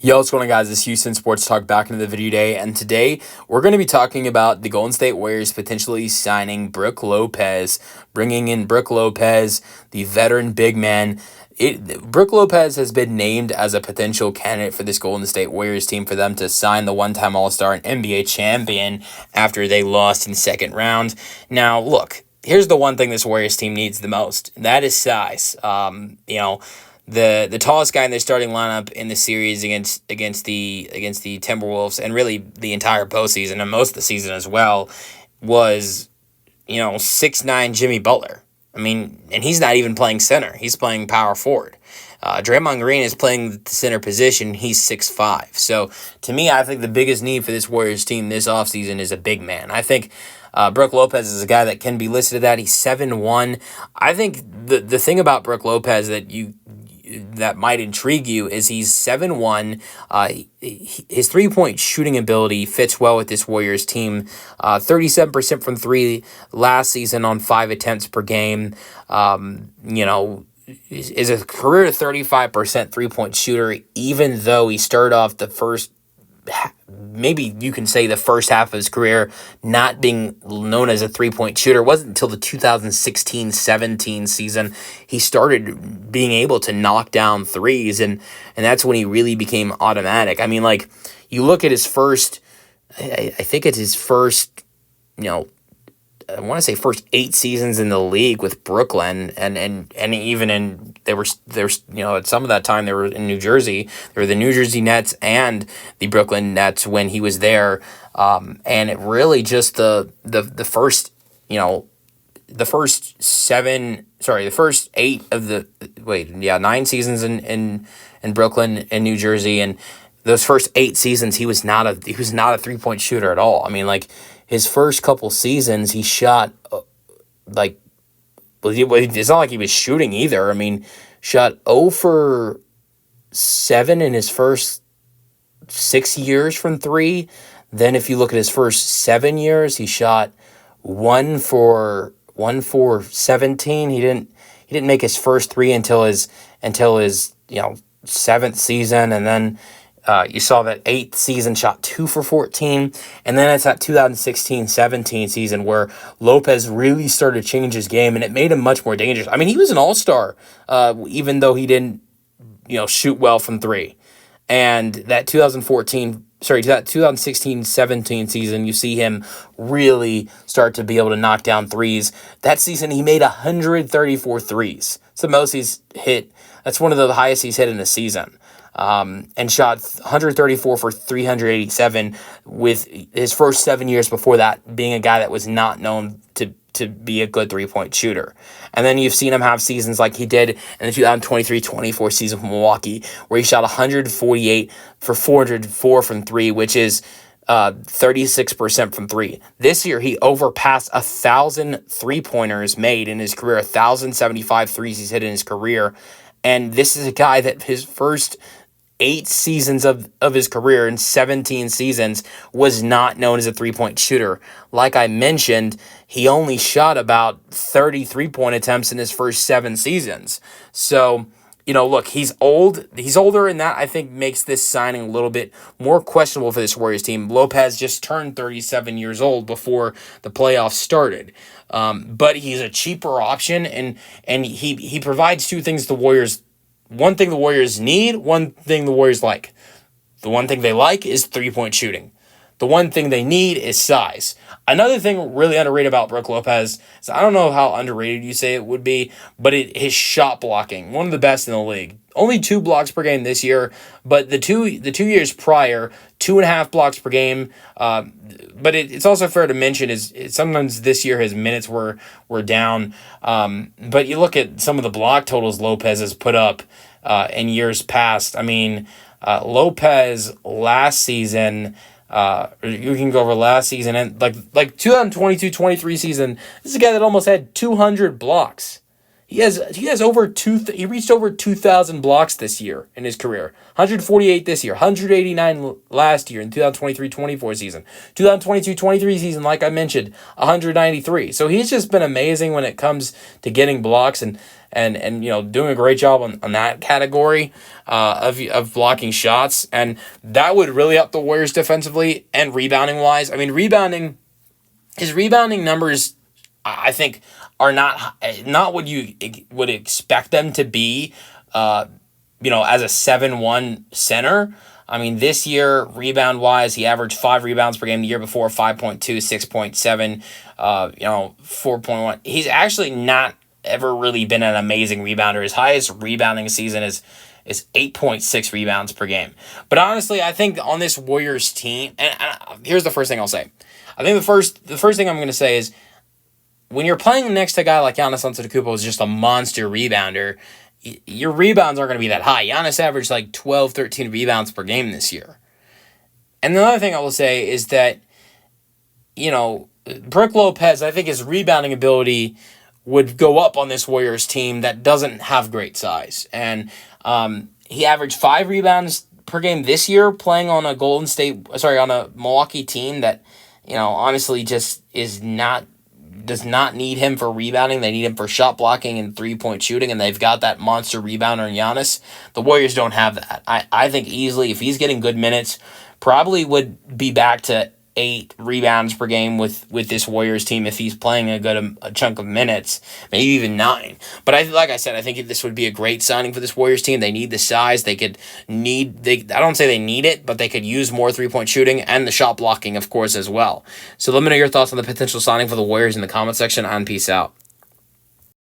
Yo, what's going on, guys? It's Houston Sports Talk back into the video today, and today we're going to be talking about the Golden State Warriors potentially signing Brook Lopez, bringing in Brook Lopez, the veteran big man. Brook Lopez has been named as a potential candidate for this Golden State Warriors team for them to sign the one-time All-Star and NBA champion after they lost in the second round. Now, look, here's the one thing this Warriors team needs the most, and that is size. The tallest guy in their starting lineup in the series against the Timberwolves, and really the entire postseason and most of the season as well, was 6'9" Jimmy Butler. I mean, and he's not even playing center; he's playing power forward. Draymond Green is playing the center position. He's 6'5". So to me, I think the biggest need for this Warriors team this offseason is a big man. I think Brook Lopez is a guy that can be listed at that. He's 7'1". I think the thing about Brook Lopez that might intrigue you is he's 7'1". His three-point shooting ability fits well with this Warriors team. 37% from three last season on 5 attempts per game. Is a career 35% three-point shooter, even though he started off the first, maybe you can say the first half of his career not being known as a three-point shooter. It wasn't until the 2016-17 season he started being able to knock down threes, and that's when he really became automatic. I mean, like, you look at his first, I think it's his first, I want to say first 8 seasons in the league with Brooklyn, and even in there were at some of that time they were in New Jersey. There were the New Jersey Nets and the Brooklyn Nets when he was there, and it really just the first the first 8 of the 9 seasons in Brooklyn and New Jersey, and those first 8 seasons he was not a 3-point shooter at all. I mean, like, his first couple seasons, he shot, it's not like he was shooting either. I mean, shot 0 for 7 in his first 6 years from 3. Then if you look at his first 7 years, he shot 1 for 17. He didn't make his first 3 until his 7th season, and then you saw that 8th season shot 2 for 14, and then it's that 2016-17 season where Lopez really started to change his game, and it made him much more dangerous. I mean, he was an all-star, even though he didn't, shoot well from 3. And that 2016-17 season, you see him really start to be able to knock down threes. That season, he made 134 threes. It's the most he's hit. That's one of the highest he's hit in a season. And shot 134 for 387 with his first 7 years before that being a guy that was not known to be a good three-point shooter. And then you've seen him have seasons like he did in the 2023-24 season from Milwaukee, where he shot 148 for 404 from 3, which is 36% from 3. This year, he overpassed 1,000 three-pointers made in his career, 1,075 threes he's hit in his career. And this is a guy that his first 8 seasons of his career in 17 seasons was not known as a three-point shooter. Like I mentioned, he only shot about 30 three-point attempts in his first 7 seasons. So, look, he's old. He's older, and that, I think, makes this signing a little bit more questionable for this Warriors team. Lopez just turned 37 years old before the playoffs started. But he's a cheaper option, and he provides 2 things the Warriors. One thing the Warriors need, one thing the Warriors like. The one thing they like is three-point shooting. The one thing they need is size. Another thing really underrated about Brook Lopez is, I don't know how underrated you say it would be, but his shot blocking, one of the best in the league. Only 2 blocks per game this year, but the two years prior, 2.5 blocks per game. But it's also fair to mention is sometimes this year his minutes were down. But you look at some of the block totals Lopez has put up in years past. I mean, Lopez last season. You can go over last season and like 2022-23 season. This is a guy that almost had 200 blocks. He reached over 2,000 blocks this year in his career. 148 this year, 189 last year in 2023-24 season. 2022-23 season, like I mentioned, 193. So he's just been amazing when it comes to getting blocks and doing a great job on that category of blocking shots. And that would really help the Warriors defensively and rebounding wise. I mean, his rebounding numbers, I think, are not what you would expect them to be, as a 7-1 center. I mean, this year, rebound-wise, he averaged 5 rebounds per game. The year before, 5.2, 6.7, 4.1. He's actually not ever really been an amazing rebounder. His highest rebounding season is 8.6 rebounds per game. But honestly, I think on this Warriors team, and here's the first thing I'll say. I think the first thing I'm going to say is, when you're playing next to a guy like Giannis Antetokounmpo, who's just a monster rebounder, your rebounds aren't going to be that high. Giannis averaged like 12, 13 rebounds per game this year. And the other thing I will say is that, Brook Lopez, I think his rebounding ability would go up on this Warriors team that doesn't have great size. And he averaged 5 rebounds per game this year playing on a Milwaukee team that, honestly just does not need him for rebounding. They need him for shot blocking and 3-point shooting, and they've got that monster rebounder in Giannis. The Warriors don't have that. I think easily, if he's getting good minutes, probably would be back to 8 rebounds per game with this Warriors team if he's playing a chunk of minutes, maybe even 9. But like I said, I think this would be a great signing for this Warriors team. They need the size. I don't say they need it, but they could use more 3-point shooting and the shot blocking, of course, as well. So let me know your thoughts on the potential signing for the Warriors in the comment section, and peace out.